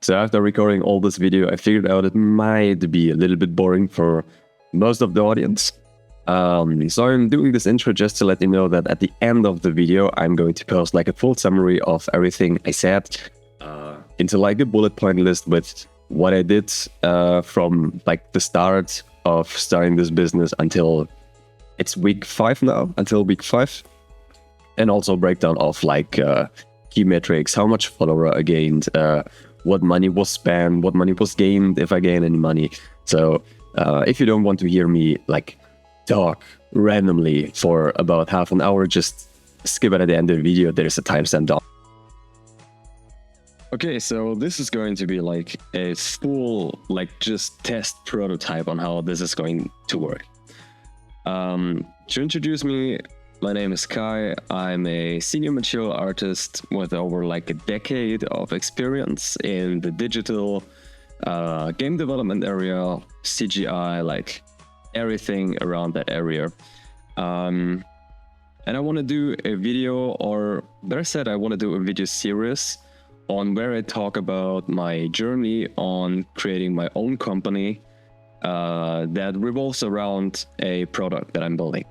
So after recording all this video, I figured out it might be a little bit boring for most of the audience. So I'm doing this intro just to let you know that at the end of the video, I'm going to post like a full summary of everything I said into like a bullet point list with what I did from like the start of starting this business until it's week 5 now, until week 5. And also breakdown of like key metrics, how much follower I gained, what money was spent, what money was gained, if I gained any money. So if you don't want to hear me like talk randomly for about half an hour, just skip it at the end of the video. There's a timestamp down. Okay, so this is going to be like a full, like just test prototype on how this is going to work. To introduce me, my name is Kai. I'm a senior material artist with over like a decade of experience in the digital game development area, CGI, like everything around that area. And I want to do a video, or better said, I want to do a video series on where I talk about my journey on creating my own company that revolves around a product that I'm building.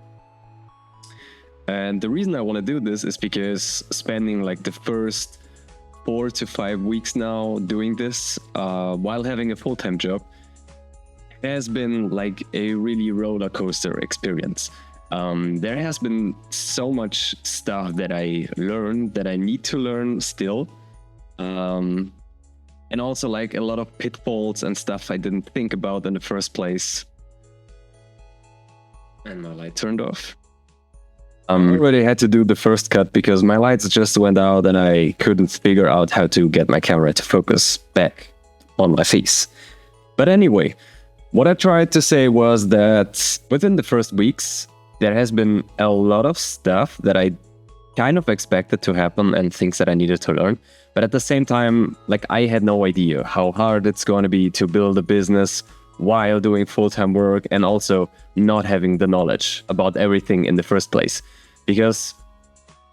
And the reason I want to do this is because spending like the first 4 to 5 weeks now doing this while having a full-time job has been like a really roller coaster experience. There has been so much stuff that I learned that I need to learn still. And also like a lot of pitfalls and stuff I didn't think about in the first place. And my light turned off. I already had to do the first cut because my lights just went out and I couldn't figure out how to get my camera to focus back on my face. But anyway, what I tried to say was that within the first weeks, there has been a lot of stuff that I kind of expected to happen and things that I needed to learn. But at the same time, like I had no idea how hard it's going to be to build a business while doing full-time work and also not having the knowledge about everything in the first place. Because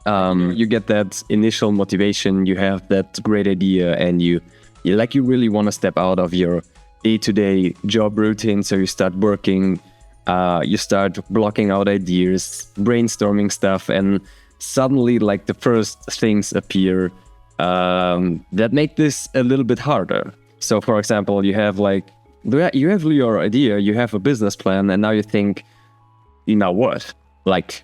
you get that initial motivation, you have that great idea, and you really want to step out of your day-to-day job routine. So you start working, you start blocking out ideas, brainstorming stuff, and suddenly like the first things appear that make this a little bit harder. So for example, you have your idea, you have a business plan, and now you think, now what? Like,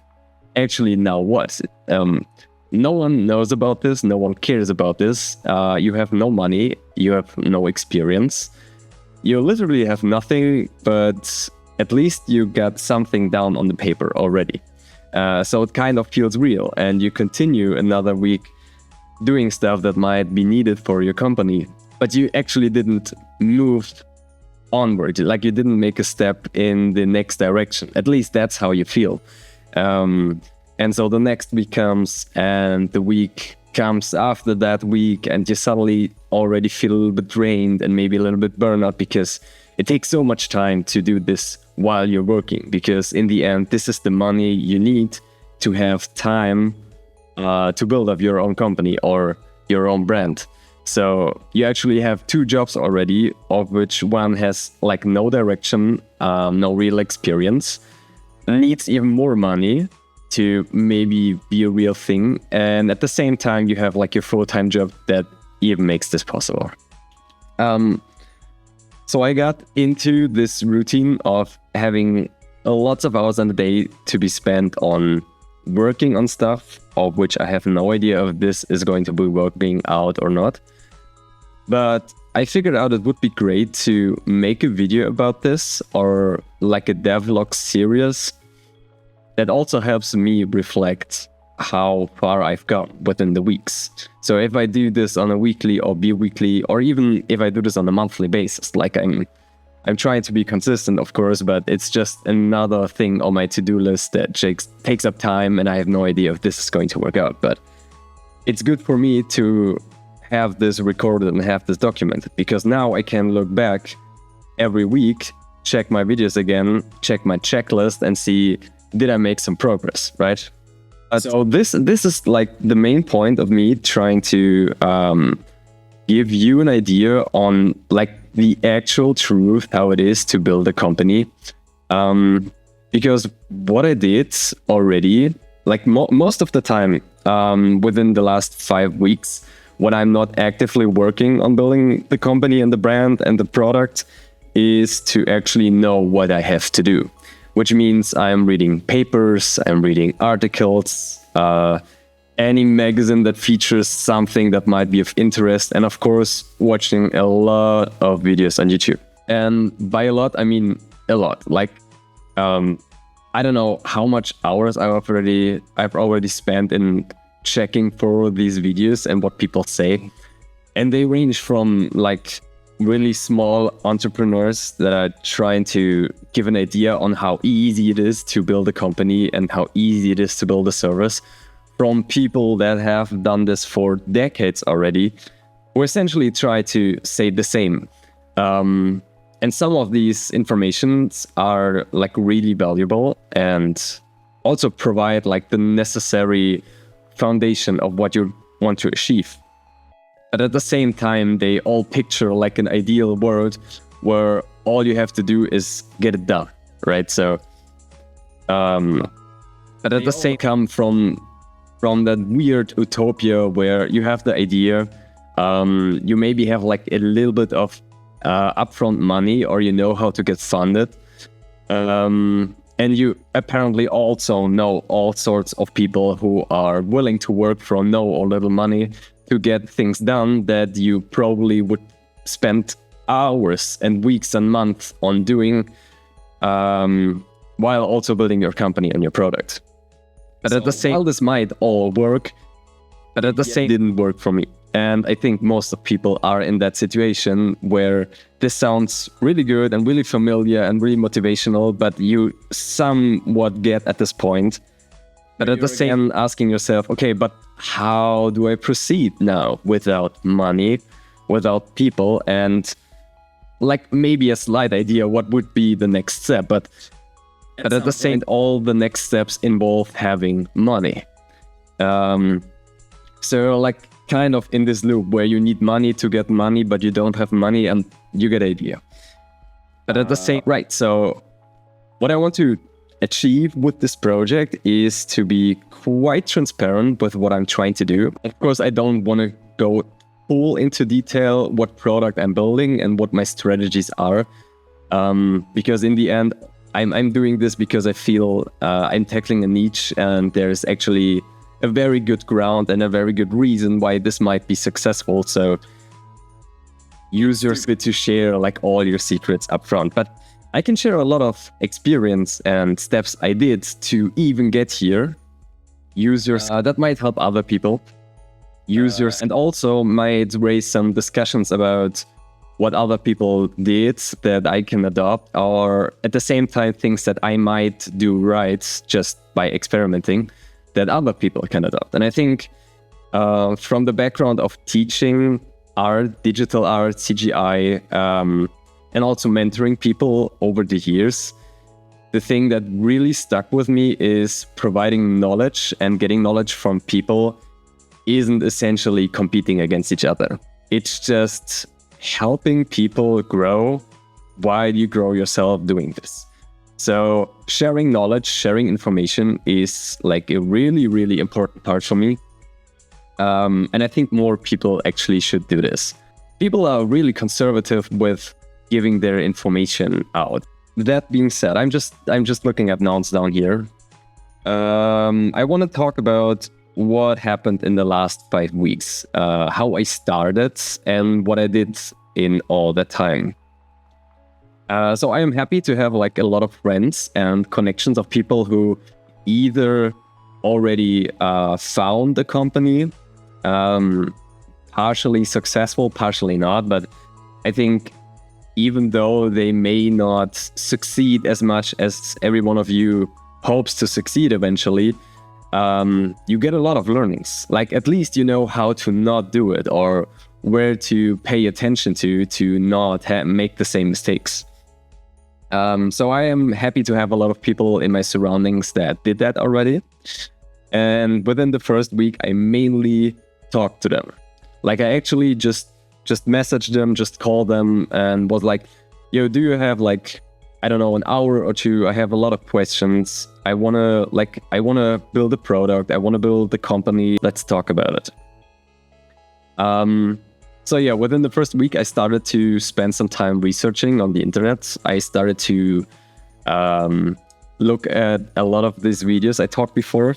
actually, now what? No one knows about this, no one cares about this. You have no money, you have no experience. You literally have nothing, but at least you got something down on the paper already. So it kind of feels real, and you continue another week doing stuff that might be needed for your company, but you actually didn't move onward, like you didn't make a step in the next direction. At least that's how you feel. And so the next week comes, and the week comes after that week, and you suddenly already feel a little bit drained and maybe a little bit burnout because it takes so much time to do this while you're working. Because in the end, this is the money you need to have time to build up your own company or your own brand. So you actually have 2 jobs already, of which one has like no direction, no real experience, needs even more money to maybe be a real thing. And at the same time, you have like your full-time job that even makes this possible. So I got into this routine of having lots of hours in the day to be spent on working on stuff, of which I have no idea if this is going to be working out or not. But I figured out it would be great to make a video about this, or like a devlog series that also helps me reflect how far I've got within the weeks. So if I do this on a weekly or bi-weekly, or even if I do this on a monthly basis, like I'm trying to be consistent, of course, but it's just another thing on my to-do list that takes up time, and I have no idea if this is going to work out. But it's good for me to have this recorded and have this documented, because now I can look back every week, check my videos again, check my checklist, and see, did I make some progress, right? So this is like the main point of me trying to give you an idea on like the actual truth, how it is to build a company. Because what I did already, like most of the time, within the last 5 weeks, when I'm not actively working on building the company and the brand and the product, is to actually know what I have to do, which means I'm reading papers, I'm reading articles, any magazine that features something that might be of interest, and of course, watching a lot of videos on YouTube. And by a lot, I mean a lot. Like, I don't know how much hours I've already spent in checking for these videos and what people say. And they range from like really small entrepreneurs that are trying to give an idea on how easy it is to build a company and how easy it is to build a service, from people that have done this for decades already, who essentially try to say the same. And some of these informations are like really valuable and also provide like the necessary foundation of what you want to achieve. But at the same time, they all picture like an ideal world where all you have to do is get it done, right? So, but at the same come from that weird utopia where you have the idea, you maybe have like a little bit of upfront money, or you know how to get funded, and you apparently also know all sorts of people who are willing to work for no or little money to get things done that you probably would spend hours and weeks and months on doing, while also building your company and your product. But at the same, while this might all work, but at the same, didn't work for me. And I think most of people are in that situation where this sounds really good and really familiar and really motivational, but you somewhat get at this point. But at the same, asking yourself, okay, but how do I proceed now without money, without people, and like maybe a slight idea what would be the next step, but at the same, all the next steps involve having money. So like kind of in this loop where you need money to get money, but you don't have money, and you get idea. But at the same, right, so what I want to achieve with this project is to be quite transparent with what I'm trying to do. Of course, I don't want to go full into detail what product I'm building and what my strategies are, because in the end, I'm doing this because I feel I'm tackling a niche, and there's actually a very good ground and a very good reason why this might be successful. So use your spit to share like all your secrets up front. But I can share a lot of experience and steps I did to even get here. Use your that might help other people. Use your and also might raise some discussions about what other people did that I can adopt, or at the same time things that I might do right just by experimenting that other people can adopt. And I think from the background of teaching art, digital art, CGI, and also mentoring people over the years, the thing that really stuck with me is providing knowledge and getting knowledge from people isn't essentially competing against each other. It's just helping people grow while you grow yourself doing this. So sharing knowledge, sharing information is like a really, really important part for me. And I think more people actually should do this. People are really conservative with giving their information out. That being said, I'm just looking at nouns down here. I want to talk about what happened in the last 5 weeks, how I started and what I did in all that time. So I am happy to have like a lot of friends and connections of people who either already found the company, partially successful, partially not. But I think even though they may not succeed as much as every one of you hopes to succeed eventually, you get a lot of learnings. Like at least you know how to not do it, or where to pay attention to not make the same mistakes. So I am happy to have a lot of people in my surroundings that did that already. And within the first week, I mainly talked to them. Like I actually just just messaged them, just called them, and was like, yo, do you have like, I don't know, an hour or two? I have a lot of questions. I wanna build a product. I wanna build the company. Let's talk about it. So yeah, within the first week, I started to spend some time researching on the internet. I started to look at a lot of these videos I talked before,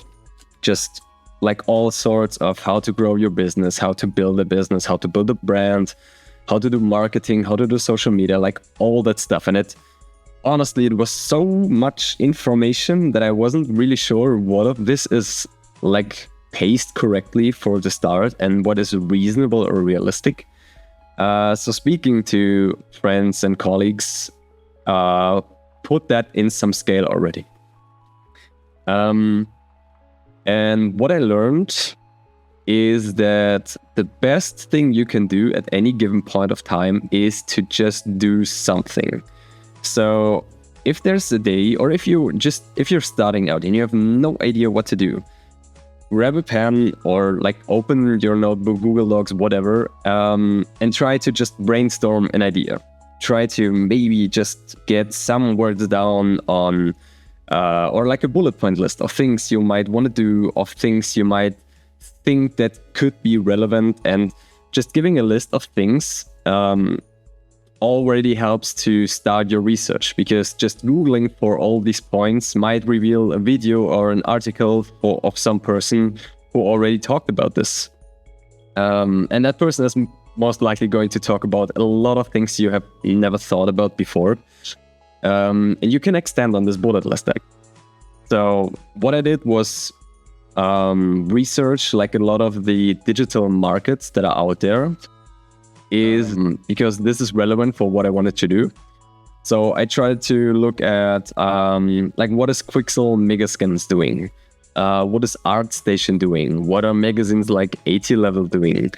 just like all sorts of how to grow your business, how to build a business, how to build a brand, how to do marketing, how to do social media, like all that stuff. And honestly, it was so much information that I wasn't really sure what of this is like paced correctly for the start and what is reasonable or realistic. So speaking to friends and colleagues, put that in some scale already. And what I learned is that the best thing you can do at any given point of time is to just do something. So if there's a day, or if you're starting out and you have no idea what to do, grab a pen or like open your notebook, Google Docs, whatever, and try to just brainstorm an idea. Try to maybe just get some words down on, or like a bullet point list of things you might want to do, of things you might think that could be relevant, and just giving a list of things already helps to start your research, because just Googling for all these points might reveal a video or an article of some person who already talked about this. And that person is most likely going to talk about a lot of things you have never thought about before. And you can extend on this bullet list. So what I did was research like a lot of the digital markets that are out there, is because this is relevant for what I wanted to do. So I tried to look at like what is Quixel Megascans doing? What is ArtStation doing? What are magazines like 80 Level doing?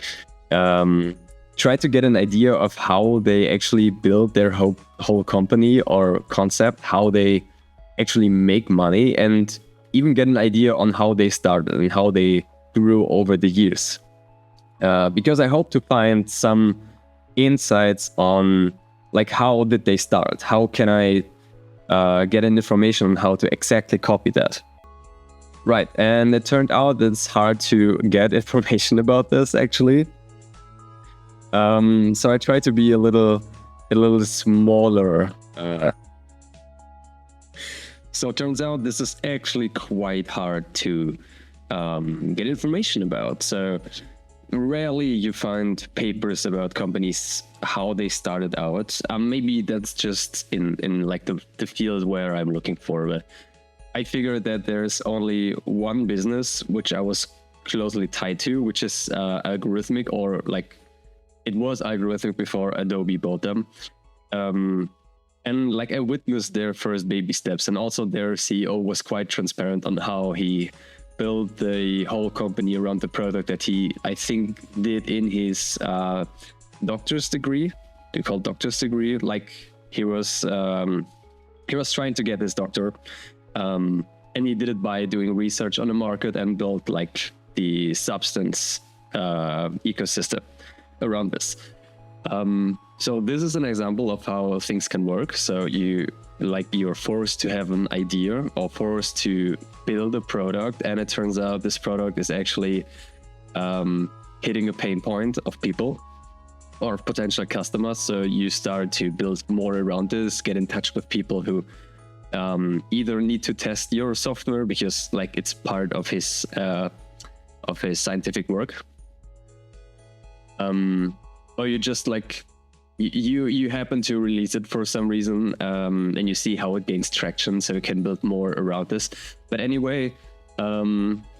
Try to get an idea of how they actually build their whole company or concept, how they actually make money, and even get an idea on how they started and how they grew over the years. Because I hope to find some insights on like how did they start? How can I get an information on how to exactly copy that? Right, and it turned out that it's hard to get information about this actually. So I try to be a little smaller. So it turns out this is actually quite hard to get information about. So rarely you find papers about companies, how they started out. Maybe that's just in like the field where I'm looking for. But I figured that there's only one business which I was closely tied to, which is algorithmic, or like it was algorithmic before Adobe bought them. And like I witnessed their first baby steps, and also their CEO was quite transparent on how he built the whole company around the product that he, I think, did in his doctor's degree. They call doctor's degree. Like he was trying to get his doctor, and he did it by doing research on the market and built like the substance ecosystem around this. So this is an example of how things can work. So you're forced to have an idea or forced to build a product, and it turns out this product is actually hitting a pain point of people or potential customers. So you start to build more around this, get in touch with people who either need to test your software because like it's part of his scientific work, or you just like you happen to release it for some reason, and you see how it gains traction, so you can build more around this. But anyway,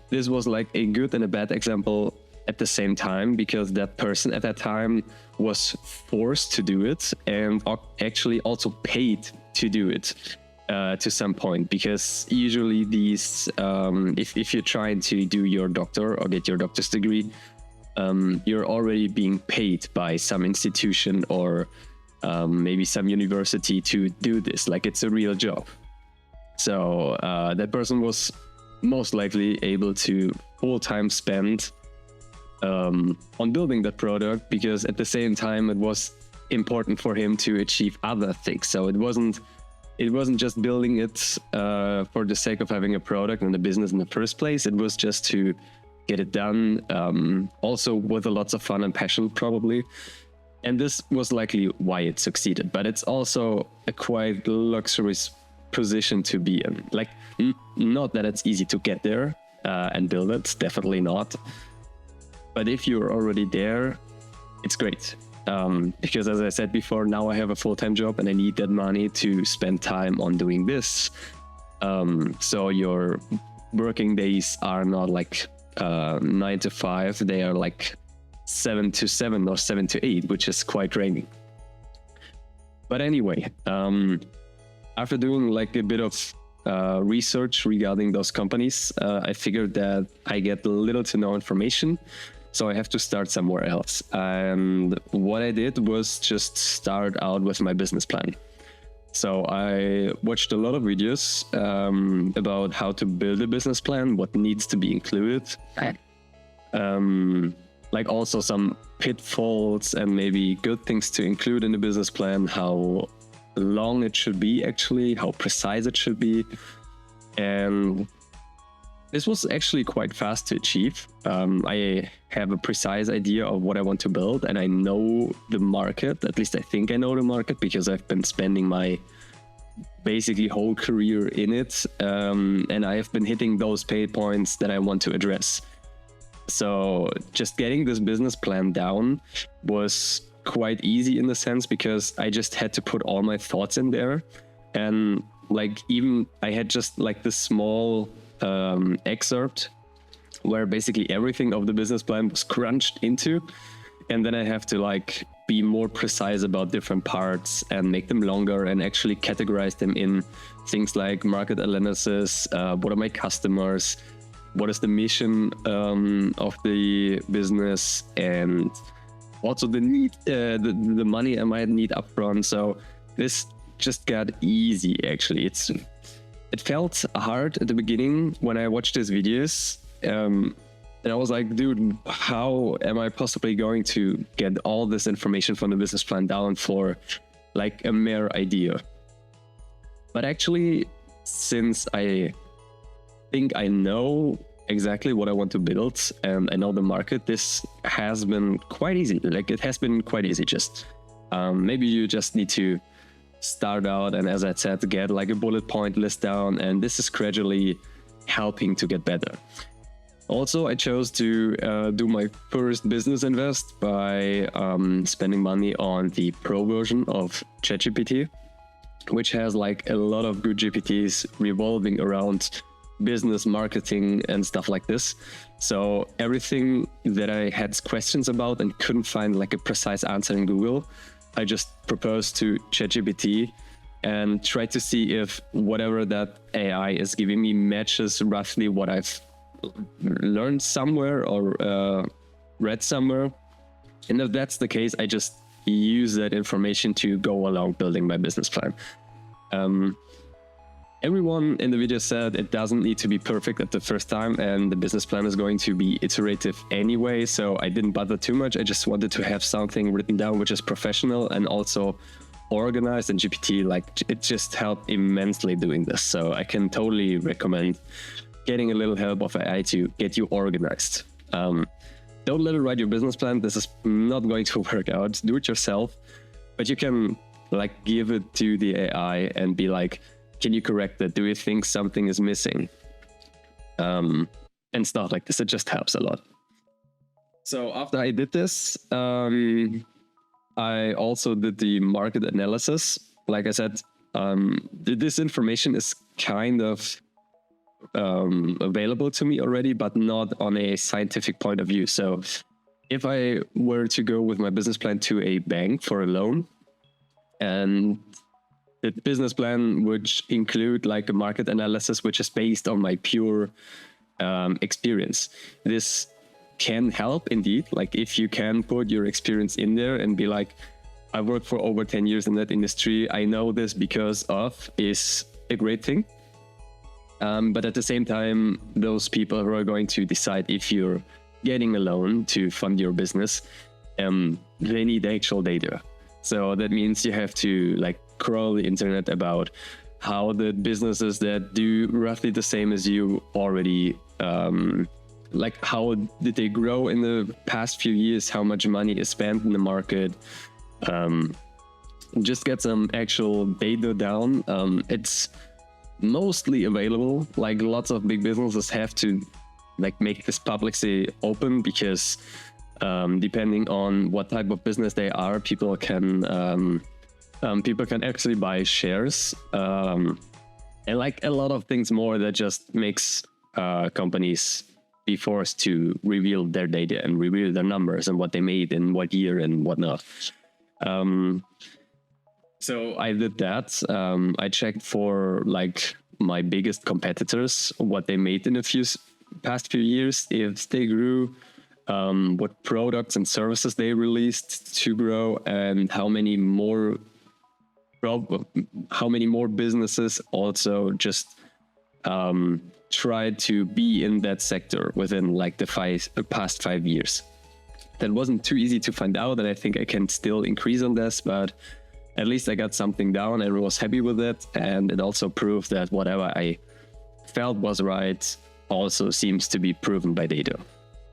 this was like a good and a bad example at the same time, because that person at that time was forced to do it and actually also paid to do it to some point, because usually these if you're trying to do your doctor or get your doctor's degree, you're already being paid by some institution or maybe some university to do this. Like it's a real job. So that person was most likely able to full-time spend on building that product, because at the same time it was important for him to achieve other things. So it wasn't just building it for the sake of having a product and a business in the first place. It was just to get it done, also with a lots of fun and passion probably. And this was likely why it succeeded. But it's also a quite luxurious position to be in. Like, not that it's easy to get there and build it, definitely not. But if you're already there, it's great. Because as I said before, now I have a full-time job and I need that money to spend time on doing this. So your working days are not like 9 to 5, they are like 7 to 7 or 7 to 8, which is quite draining. But anyway, after doing like a bit of research regarding those companies, I figured that I get little to no information, so I have to start somewhere else. And what I did was just start out with my business plan. So I watched a lot of videos about how to build a business plan, what needs to be included. Like also some pitfalls and maybe good things to include in the business plan, how long it should be actually, how precise it should be. And this was actually quite fast to achieve. I have a precise idea of what I want to build, and I know the market. At least I think I know the market, because I've been spending my basically whole career in it. And I have been hitting those pain points that I want to address. So just getting this business plan down was quite easy in the sense, because I just had to put all my thoughts in there. And like, even I had just like this small excerpt where basically everything of the business plan was crunched into, and then I have to like be more precise about different parts and make them longer and actually categorize them in things like market analysis, what are my customers, what is the mission of the business, and also the need, the money I might need upfront. So this just got easy. Actually, it felt hard at the beginning when I watched these videos, and I was like, dude, how am I possibly going to get all this information from the business plan down for like a mere idea? But actually, since I think I know exactly what I want to build and I know the market, this has been quite easy. Like, it has been quite easy. Just maybe you just need to start out and, as I said, get like a bullet point list down, and this is gradually helping to get better. Also, I chose to do my first business invest by spending money on the pro version of ChatGPT, which has like a lot of good GPTs revolving around business, marketing, and stuff like this. So everything that I had questions about and couldn't find like a precise answer in Google, I just proposed to ChatGPT and tried to see if whatever that AI is giving me matches roughly what I've learned somewhere or read somewhere. And if that's the case, I just use that information to go along building my business plan. Everyone in the video said it doesn't need to be perfect at the first time, and the business plan is going to be iterative anyway, so I didn't bother too much. I just wanted to have something written down which is professional and also organized, and GPT, like, it just helped immensely doing this. So I can totally recommend getting a little help of AI to get you organized. Don't let it write your business plan. This is not going to work out. Do it yourself, but you can like give it to the AI and be like, can you correct that? Do you think something is missing? And stuff like this. It just helps a lot. So after I did this, I also did the market analysis. Like I said, this information is kind of available to me already, but not on a scientific point of view. So if I were to go with my business plan to a bank for a loan, and the business plan would include like a market analysis, which is based on my pure experience. This can help indeed. Like, if you can put your experience in there and be like, I worked for over 10 years in that industry, I know this because of, is a great thing. But at the same time, those people who are going to decide if you're getting a loan to fund your business, they need actual data. So that means you have to like crawl the internet about how the businesses that do roughly the same as you already, like how did they grow in the past few years, how much money is spent in the market, just get some actual data down. It's mostly available. Like lots of big businesses have to like make this publicly open because depending on what type of business they are, people can actually buy shares, and like a lot of things more that just makes companies be forced to reveal their data and reveal their numbers and what they made in what year and whatnot. So I did that. I checked for like my biggest competitors, what they made in the past few years, if they grew, what products and services they released to grow, and how many more businesses also just tried to be in that sector within like the past 5 years. That wasn't too easy to find out, and I think I can still increase on this, but at least I got something down and was happy with it. And it also proved that whatever I felt was right also seems to be proven by data.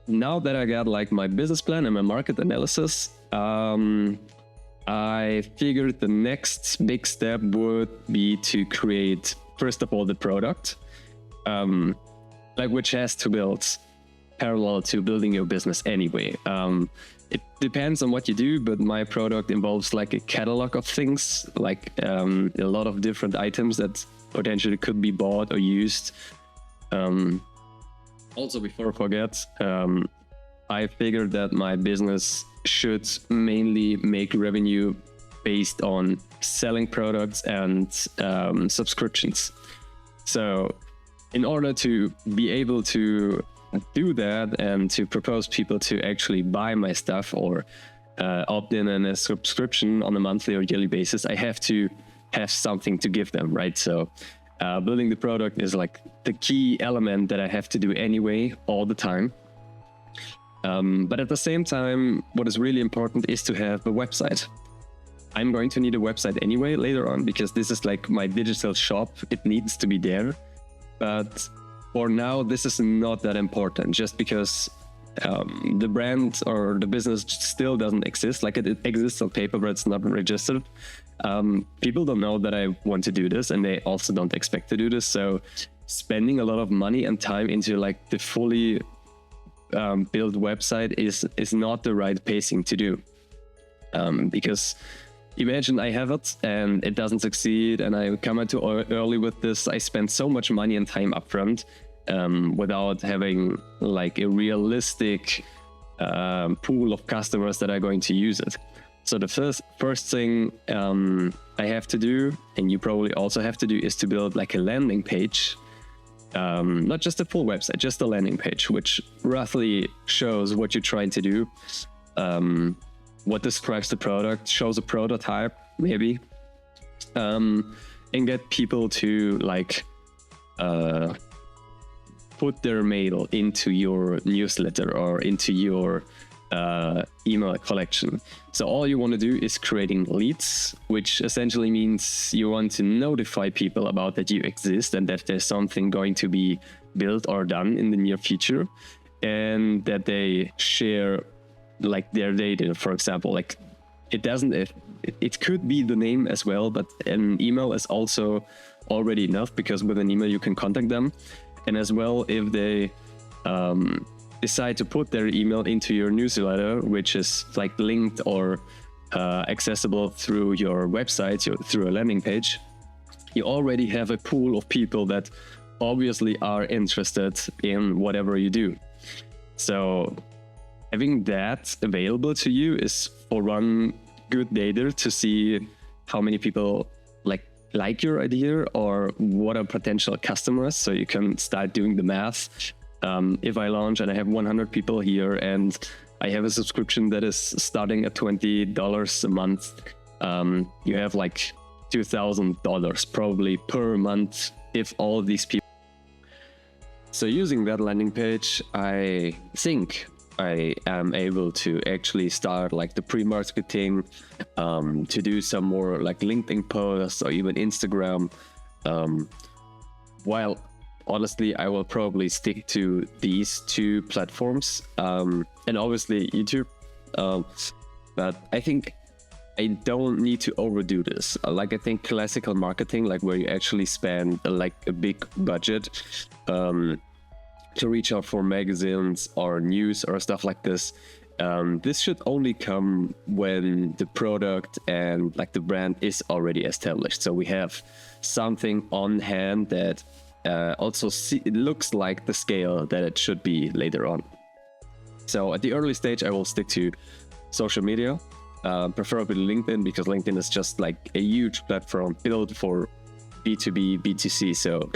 Now that I got like my business plan and my market analysis, I figured the next big step would be to create, first of all, the product, like which has to build parallel to building your business anyway. It depends on what you do, but my product involves like a catalog of things, like a lot of different items that potentially could be bought or used. Also, before I forget, I figured that my business should mainly make revenue based on selling products and subscriptions. So in order to be able to do that and to propose people to actually buy my stuff or opt in a subscription on a monthly or yearly basis, I have to have something to give them, right? So building the product is like the key element that I have to do anyway all the time. But at the same time, what is really important is to have a website. I'm going to need a website anyway later on because this is like my digital shop. It needs to be there. But for now, this is not that important, just because the brand or the business still doesn't exist. Like it exists on paper, but it's not registered. People don't know that I want to do this, and they also don't expect to do this. So spending a lot of money and time into like the fully built website is not the right pacing to do. Because imagine I have it and it doesn't succeed, and I come out too early with this. I spend so much money and time upfront without having like a realistic pool of customers that are going to use it. So the first thing I have to do, and you probably also have to do, is to build like a landing page. Not just a full website, just a landing page, which roughly shows what you're trying to do. What describes the product, shows a prototype, maybe, and get people to like put their mail into your newsletter or into your email collection. So all you want to do is creating leads, which essentially means you want to notify people about that you exist and that there's something going to be built or done in the near future, and that they share like their data. For example, like it could be the name as well, but an email is also already enough, because with an email you can contact them. And as well, if they decide to put their email into your newsletter, which is like linked or accessible through your website, through a landing page, you already have a pool of people that obviously are interested in whatever you do. So having that available to you is, for one, good data to see how many people like your idea or what are potential customers, so you can start doing the math. If I launch and I have 100 people here and I have a subscription that is starting at $20 a month, you have like $2,000 probably per month if all of these people. So using that landing page, I think I am able to actually start like the pre-marketing, to do some more like LinkedIn posts or even Instagram. While honestly, I will probably stick to these two platforms, and obviously YouTube. But I think I don't need to overdo this. Like, I think classical marketing, like where you actually spend like a big budget to reach out for magazines or news or stuff like this. This should only come when the product and like the brand is already established. So we have something on hand that also it looks like the scale that it should be later on. So at the early stage, I will stick to social media, preferably LinkedIn, because LinkedIn is just like a huge platform built for B2B, B2C. So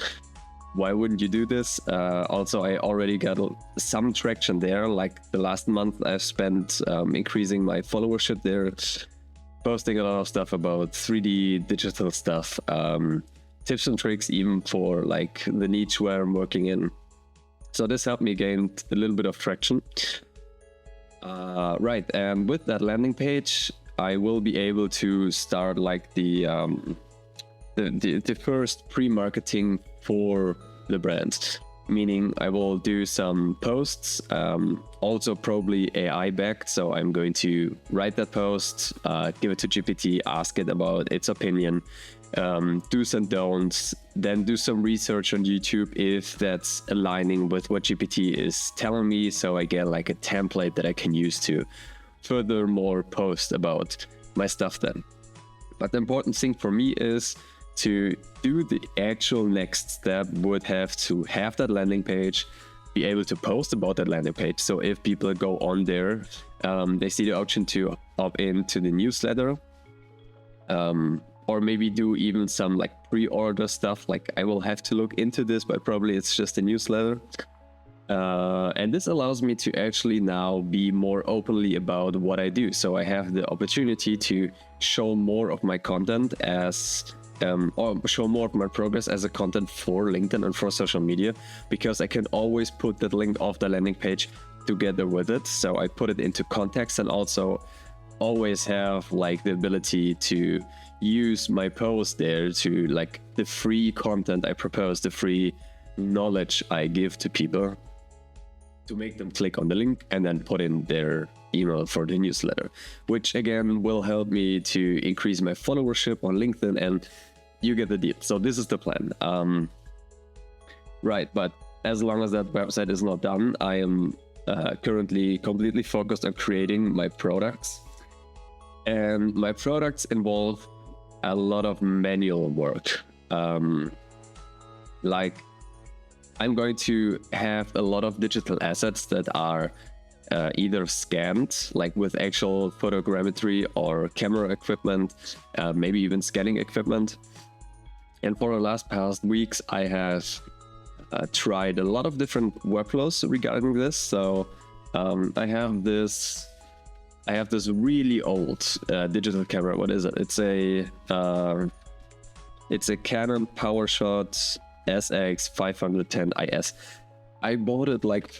why wouldn't you do this? Also, I already got some traction there. Like the last month, I've spent increasing my followership there, posting a lot of stuff about 3D digital stuff, tips and tricks even for like the niche where I'm working in. So this helped me gain a little bit of traction. Right, and with that landing page, I will be able to start like the first pre-marketing for the brand. Meaning I will do some posts, also probably AI backed. So I'm going to write that post, give it to GPT, ask it about its opinion, do's and don'ts, then do some research on YouTube if that's aligning with what GPT is telling me. So I get like a template that I can use to furthermore post about my stuff then. But the important thing for me is to do the actual next step would have to have that landing page, be able to post about that landing page. So if people go on there, they see the option to opt into the newsletter, or maybe do even some like pre-order stuff. Like I will have to look into this, but probably it's just a newsletter. And this allows me to actually now be more openly about what I do. So I have the opportunity to show more of my content as or show more of my progress as a content for LinkedIn and for social media, because I can always put that link of the landing page together with it. So I put it into context, and also always have like the ability to use my post there to like the free content I propose, the free knowledge I give to people, to make them click on the link and then put in their email for the newsletter, which again will help me to increase my followership on LinkedIn, and you get the deal. So this is the plan. Right, but as long as that website is not done, I am currently completely focused on creating my products. And my products involve a lot of manual work. Like I'm going to have a lot of digital assets that are either scanned, like with actual photogrammetry or camera equipment, maybe even scanning equipment. And for the last past weeks, I have tried a lot of different workflows regarding this. So I have this really old digital camera. What is it? It's a Canon PowerShot SX 510 IS. I bought it like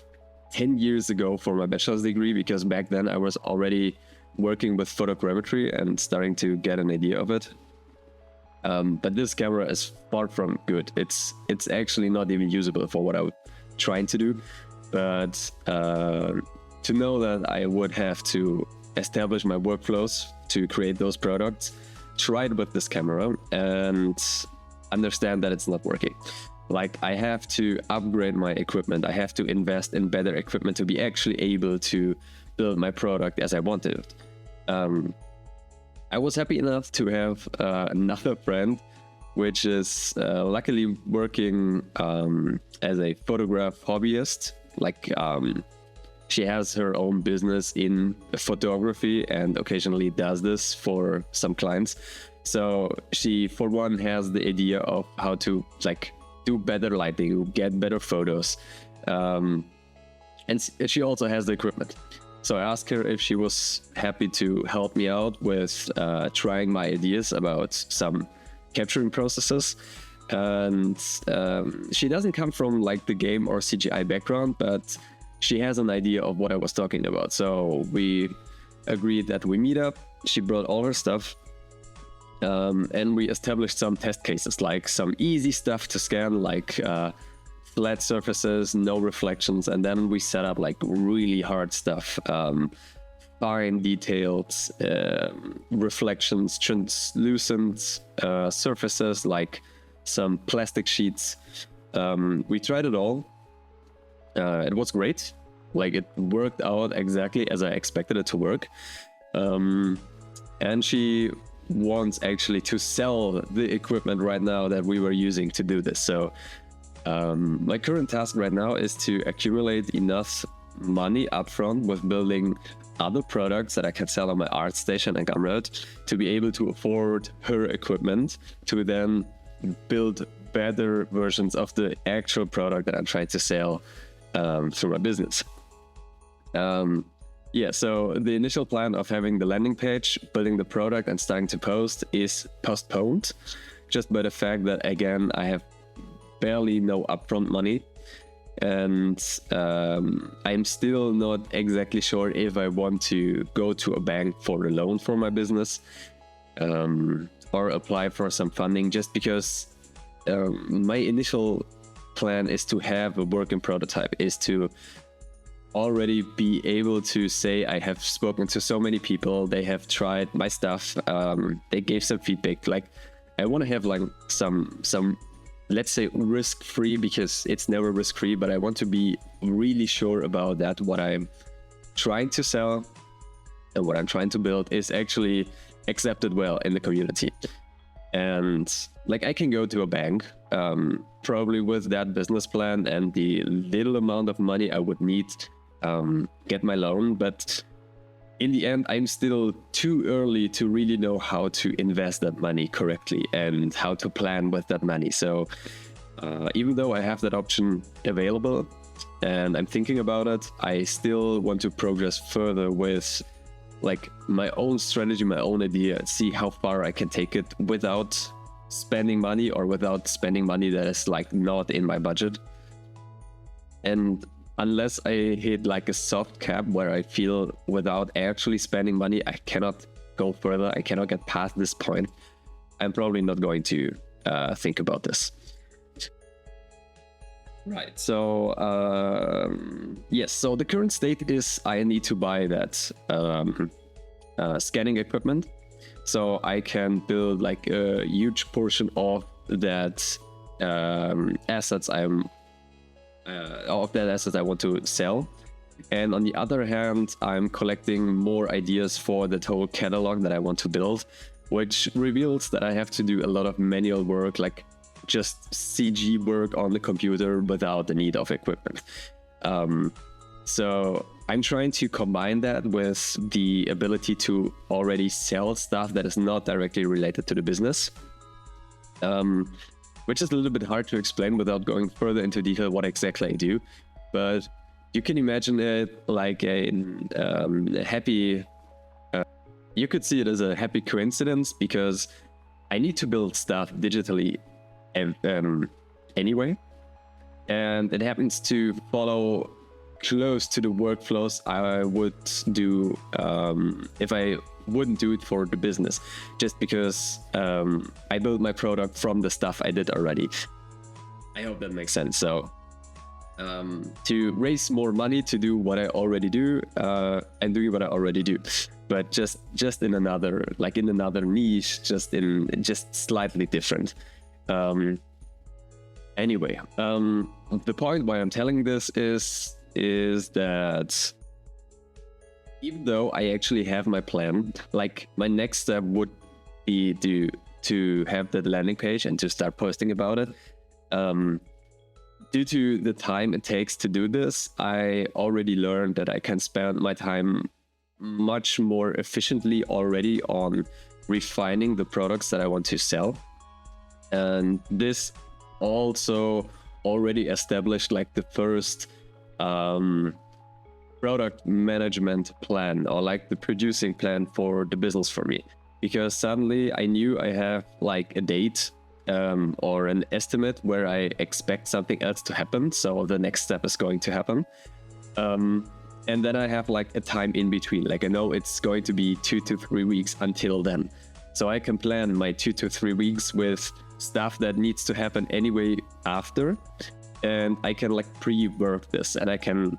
10 years ago for my bachelor's degree, because back then I was already working with photogrammetry and starting to get an idea of it. But this camera is far from good. It's actually not even usable for what I'm trying to do. But to know that I would have to establish my workflows to create those products, try it with this camera and understand that it's not working. Like I have to upgrade my equipment. I have to invest in better equipment to be actually able to build my product as I wanted. I was happy enough to have another friend, which is luckily working as a photograph hobbyist. Like she has her own business in photography and occasionally does this for some clients. So she, for one, has the idea of how to like do better lighting, get better photos, and she also has the equipment. So I asked her if she was happy to help me out with trying my ideas about some capturing processes. And she doesn't come from like the game or CGI background, but she has an idea of what I was talking about. So we agreed that we meet up. She brought all her stuff. And we established some test cases, like some easy stuff to scan, like flat surfaces, no reflections. And then we set up like really hard stuff, fine detailed reflections, translucent surfaces, like some plastic sheets. We tried it all. It was great. Like, it worked out exactly as I expected it to work. And she wants actually to sell the equipment right now that we were using to do this. So my current task right now is to accumulate enough money upfront with building other products that I can sell on my art station and Gumroad to be able to afford her equipment to then build better versions of the actual product that I'm trying to sell through my business. Yeah, so the initial plan of having the landing page, building the product and starting to post is postponed just by the fact that, again, I have barely no upfront money. And I'm still not exactly sure if I want to go to a bank for a loan for my business or apply for some funding, just because my initial plan is to have a working prototype, is to already be able to say I have spoken to so many people, they have tried my stuff, they gave some feedback. Like, I want to have like some let's say risk-free, because it's never risk-free, but I want to be really sure about that what I'm trying to sell and what I'm trying to build is actually accepted well in the community. And like, I can go to a bank probably with that business plan and the little amount of money I would need get my loan, but in the end, I'm still too early to really know how to invest that money correctly and how to plan with that money. So even though I have that option available and I'm thinking about it, I still want to progress further with like my own strategy, my own idea, see how far I can take it without spending money, or without spending money that is like not in my budget. And unless I hit like a soft cap where I feel without actually spending money, I cannot go further, I cannot get past this point, I'm probably not going to think about this. Right, so yes, so the current state is I need to buy that scanning equipment, so I can build like a huge portion of that assets I want to sell. And on the other hand, I'm collecting more ideas for that whole catalog that I want to build, which reveals that I have to do a lot of manual work, like just CG work on the computer without the need of equipment. So I'm trying to combine that with the ability to already sell stuff that is not directly related to the business, which is a little bit hard to explain without going further into detail what exactly I do. But you can imagine it like a happy... you could see it as a happy coincidence, because I need to build stuff digitally anyway. And it happens to follow close to the workflows I would do if I wouldn't do it for the business, just because I built my product from the stuff I did already. I hope that makes sense. So to raise more money to do what I already do, and doing what I already do, but just in another, like in another niche, just slightly different. Anyway, the point why I'm telling this is that even though I actually have my plan, like my next step would be to have that landing page and to start posting about it. Due to the time it takes to do this, I already learned that I can spend my time much more efficiently already on refining the products that I want to sell. And this also already established like the first product management plan, or like the producing plan for the business for me, because suddenly I knew I have like a date or an estimate where I expect something else to happen, so the next step is going to happen. And then I have like a time in between. Like I know it's going to be 2 to 3 weeks until then. So I can plan my 2 to 3 weeks with stuff that needs to happen anyway after. And I can like pre-work this, and I can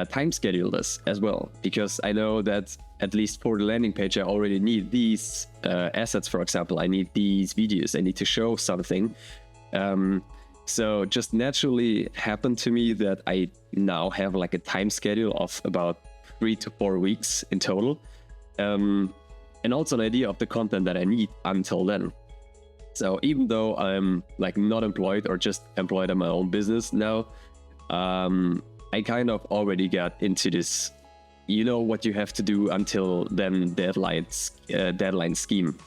time schedule this as well. Because I know that at least for the landing page, I already need these assets, for example. I need these videos. I need to show something. So just naturally happened to me that I now have like a time schedule of about 3 to 4 weeks in total. And also an idea of the content that I need until then. So even though I'm like not employed or just employed in my own business now, I kind of already got into this, you know, what you have to do until then deadline scheme,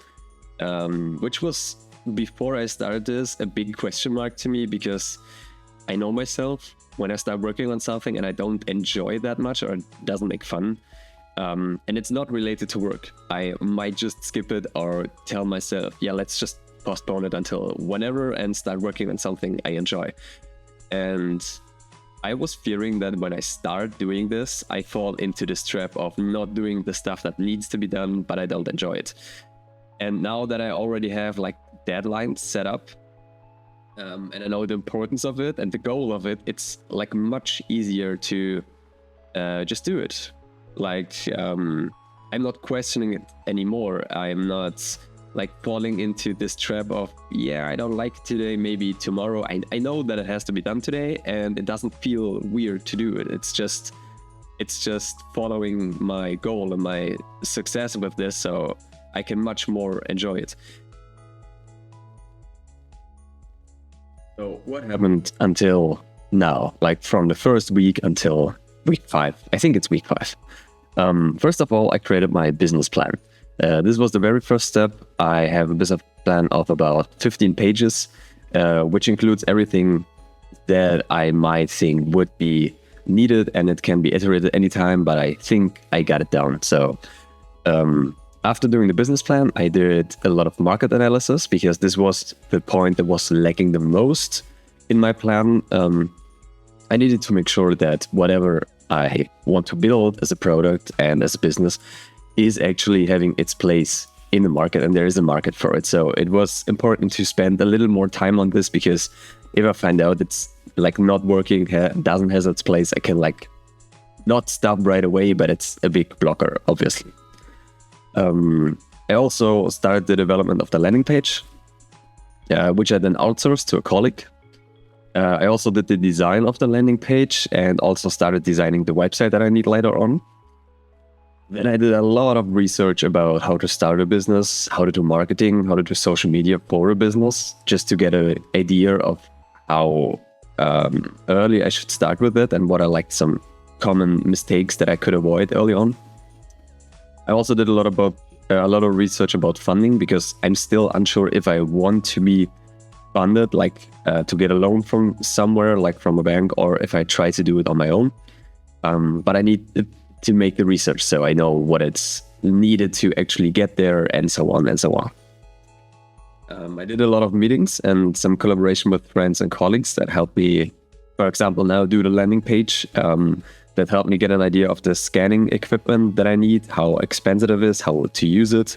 which was, before I started this, a big question mark to me, because I know myself when I start working on something and I don't enjoy that much, or it doesn't make fun, and it's not related to work, I might just skip it or tell myself, yeah, let's just postpone it until whenever and start working on something I enjoy. And I was fearing that when I start doing this, I fall into this trap of not doing the stuff that needs to be done, but I don't enjoy it. And now that I already have like deadlines set up, and I know the importance of it and the goal of it, it's like much easier to just do it. Like I'm not questioning it anymore. I'm not like falling into this trap of, yeah, I don't like today, maybe tomorrow. I know that it has to be done today, and it doesn't feel weird to do it. It's just following my goal and my success with this, so I can much more enjoy it. So what happened until now, like from the first week until week 5? I think it's week 5. First of all, I created my business plan. This was the very first step. I have a business plan of about 15 pages, which includes everything that I might think would be needed, and it can be iterated anytime, but I think I got it down. So after doing the business plan, I did a lot of market analysis, because this was the point that was lacking the most in my plan. I needed to make sure that whatever I want to build as a product and as a business is actually having its place in the market, and there is a market for it. So it was important to spend a little more time on this, because if I find out it's like not working, doesn't have its place, I can like not stop right away, but it's a big blocker, obviously. I also started the development of the landing page, which I then outsourced to a colleague. I also did the design of the landing page, and also started designing the website that I need later on. Then I did a lot of research about how to start a business, how to do marketing, how to do social media for a business, just to get an idea of how early I should start with it, and what are like some common mistakes that I could avoid early on. I also did a lot of research about funding, because I'm still unsure if I want to be funded, like to get a loan from somewhere, like from a bank, or if I try to do it on my own. But I need to make the research, so I know what it's needed to actually get there, and so on and so on. I did a lot of meetings and some collaboration with friends and colleagues that helped me, for example, now do the landing page, that helped me get an idea of the scanning equipment that I need, how expensive it is, how to use it.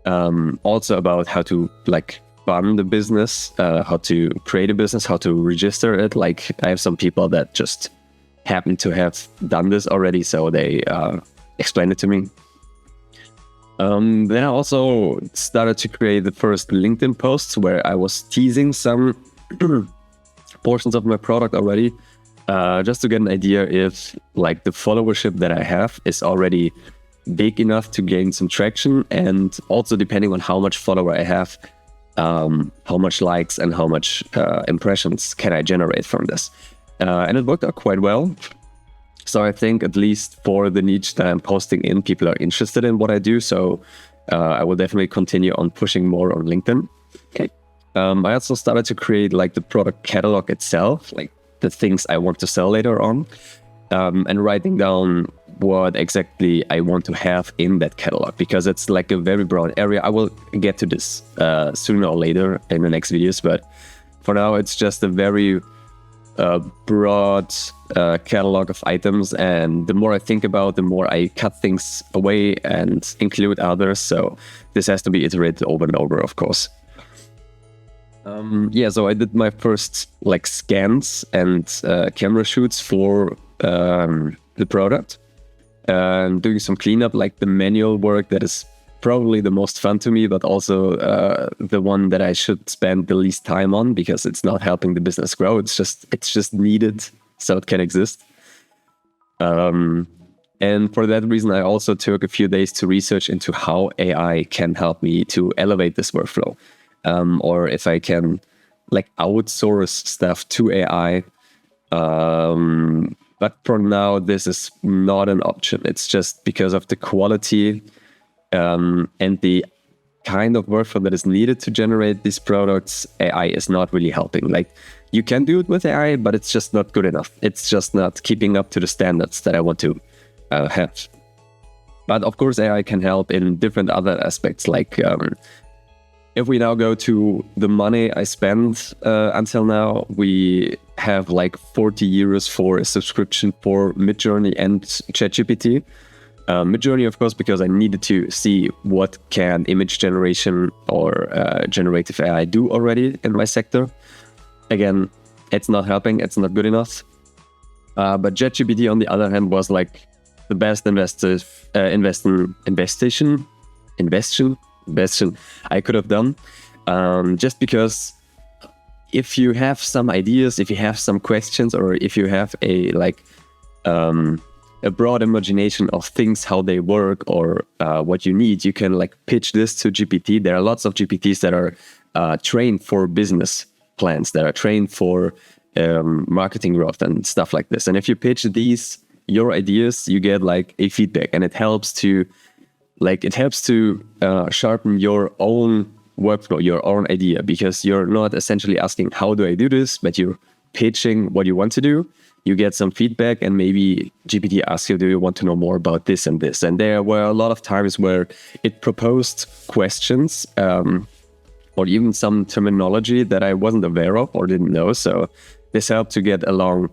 Also about how to like fund the business, how to create a business, how to register it. Like I have some people that just happen to have done this already, so they explained it to me. Then I also started to create the first LinkedIn posts where I was teasing some portions of my product already, just to get an idea if like the followership that I have is already big enough to gain some traction, and also depending on how much follower I have, how much likes and how much impressions can I generate from this. And it worked out quite well. So I think at least for the niche that I'm posting in, people are interested in what I do. So I will definitely continue on pushing more on LinkedIn. Okay. I also started to create like the product catalog itself, like the things I want to sell later on, and writing down what exactly I want to have in that catalog, because it's like a very broad area. I will get to this sooner or later in the next videos, but for now it's just a very broad catalog of items, and the more I think about, the more I cut things away and include others. So this has to be iterated over and over, of course. So I did my first like scans and camera shoots for the product, and doing some cleanup, like the manual work that is probably the most fun to me, but also the one that I should spend the least time on, because it's not helping the business grow. It's just needed so it can exist. And for that reason, I also took a few days to research into how AI can help me to elevate this workflow, or if I can like outsource stuff to AI. But for now, this is not an option. It's just because of the quality and the kind of workflow that is needed to generate these products. AI is not really helping. Like, you can do it with AI, but it's just not good enough. It's just not keeping up to the standards that I want to have. But of course, AI can help in different other aspects. Like, if we now go to the money I spent until now, we have like 40 euros for a subscription for Midjourney and ChatGPT. Midjourney, of course, because I needed to see what can image generation or generative AI do already in my sector. Again, it's not helping, it's not good enough. But ChatGPT, on the other hand, was like the best investing I could have done. Just because if you have some ideas, if you have some questions, or if you have a broad imagination of things, how they work, or what you need, you can like pitch this to GPT. There are lots of GPTs that are trained for business plans, that are trained for marketing growth and stuff like this. And if you pitch your ideas, you get like a feedback, and it helps to sharpen your own workflow, your own idea, because you're not essentially asking, how do I do this? But you're pitching what you want to do. You get some feedback, and maybe GPT asks you, do you want to know more about this and this? And there were a lot of times where it proposed questions or even some terminology that I wasn't aware of or didn't know. So this helped to get along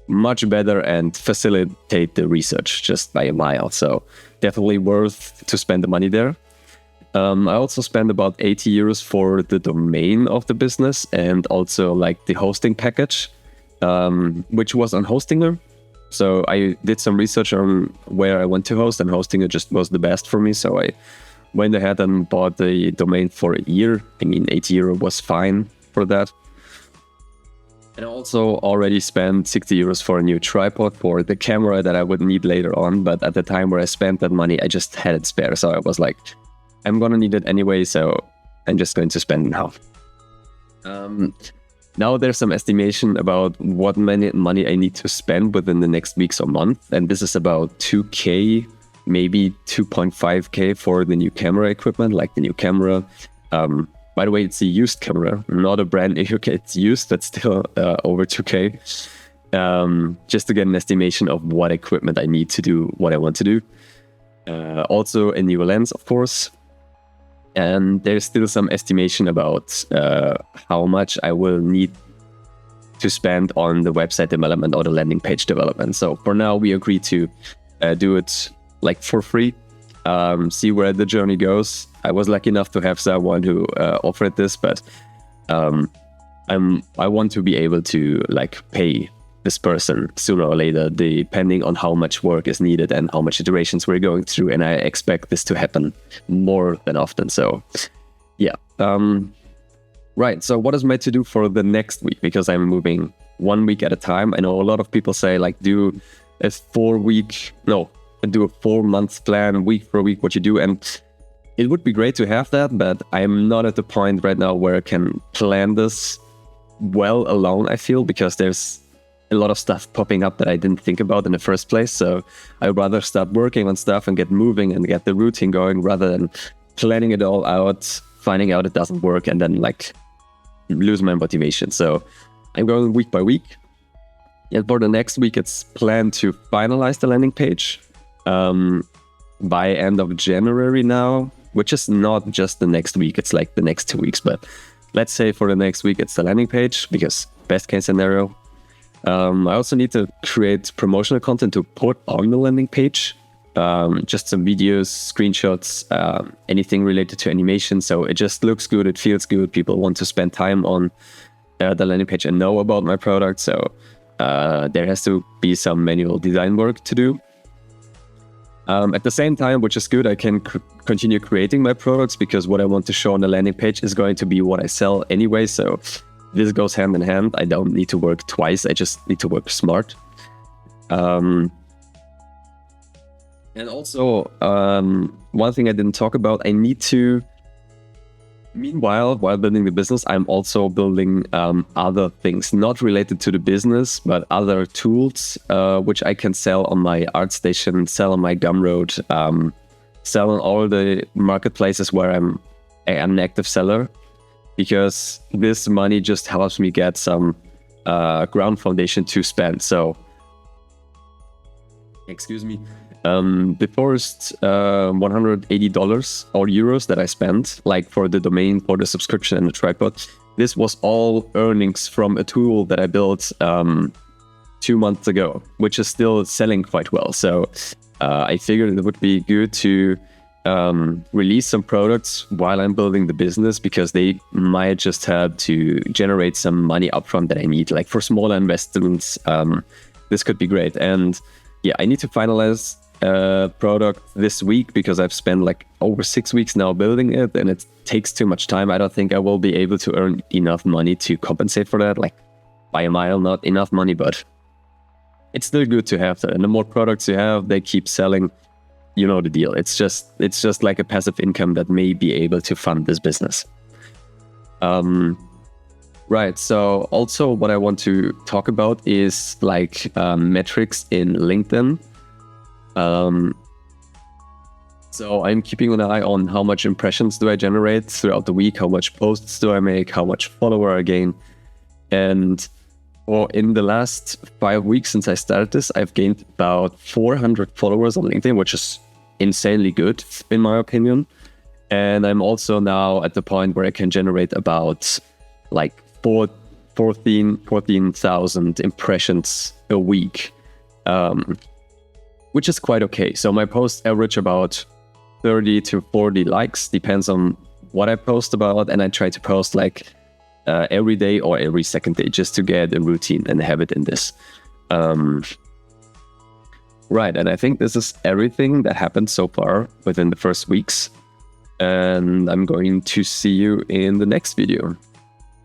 much better and facilitate the research just by a mile. So definitely worth to spend the money there. I also spent about 80 euros for the domain of the business, and also like the hosting package, which was on Hostinger. So I did some research on where I want to host, and Hostinger just was the best for me. So I went ahead and bought the domain for a year. I mean, 80 euro was fine for that. And I also already spent 60 euros for a new tripod for the camera that I would need later on. But at the time where I spent that money, I just had it spare. So I was like, I'm going to need it anyway, so I'm just going to spend it now. Now there's some estimation about what money I need to spend within the next weeks or month. And this is about 2K, maybe 2.5K for the new camera equipment, like the new camera. By the way, it's a used camera, not a brand new. Okay, it's used, but still over 2K. Just to get an estimation of what equipment I need to do what I want to do. Also a new lens, of course. And there's still some estimation about how much I will need to spend on the website development or the landing page development. So for now, we agreed to do it like for free, see where the journey goes. I was lucky enough to have someone who offered this, but I want to be able to like pay this person sooner or later, depending on how much work is needed and how much iterations we're going through. And I expect this to happen more than often. So yeah. Right. So what is my to-do for the next week? Because I'm moving 1 week at a time. I know a lot of people say like do a 4-month plan, week for week, what you do. And it would be great to have that, but I'm not at the point right now where I can plan this well alone, I feel, because there's a lot of stuff popping up that I didn't think about in the first place. So I'd rather start working on stuff and get moving and get the routine going, rather than planning it all out, finding out it doesn't work, and then like lose my motivation. So I'm going week by week. And for the next week, it's planned to finalize the landing page by end of January now, which is not just the next week. It's like the next 2 weeks. But let's say for the next week, it's the landing page, because best case scenario. I also need to create promotional content to put on the landing page. Just some videos, screenshots, anything related to animation. So it just looks good, it feels good. People want to spend time on the landing page and know about my product. So there has to be some manual design work to do. At the same time, which is good, I can continue creating my products because what I want to show on the landing page is going to be what I sell anyway. So this goes hand in hand. I don't need to work twice. I just need to work smart. And also, one thing I didn't talk about, I need to, meanwhile, while building the business, I'm also building other things, not related to the business, but other tools, which I can sell on my ArtStation, sell on my Gumroad, sell on all the marketplaces where I'm an active seller, because this money just helps me get some ground foundation to spend. So, excuse me. The first $180 or euros that I spent, like for the domain, for the subscription and the tripod, this was all earnings from a tool that I built 2 months ago, which is still selling quite well. So I figured it would be good to release some products while I'm building the business, because they might just have to generate some money upfront that I need, like for smaller investments. This could be great. And yeah, I need to finalize product this week because I've spent like over 6 weeks now building it, and it takes too much time. I don't think I will be able to earn enough money to compensate for that, like by a mile, not enough money, but it's still good to have that. And the more products you have, they keep selling. You know the deal. It's just like a passive income that may be able to fund this business. Right. So also what I want to talk about is like metrics in LinkedIn. So I'm keeping an eye on how much impressions do I generate throughout the week, how much posts do I make, how much follower I gain. And in the last 5 weeks since I started this, I've gained about 400 followers on LinkedIn, which is insanely good in my opinion. And I'm also now at the point where I can generate about like 14,000 impressions a week. Which is quite okay. So my posts average about 30 to 40 likes, depends on what I post about. And I try to post like every day or every second day just to get a routine and a habit in this. Right, and I think this is everything that happened so far within the first weeks. And I'm going to see you in the next video.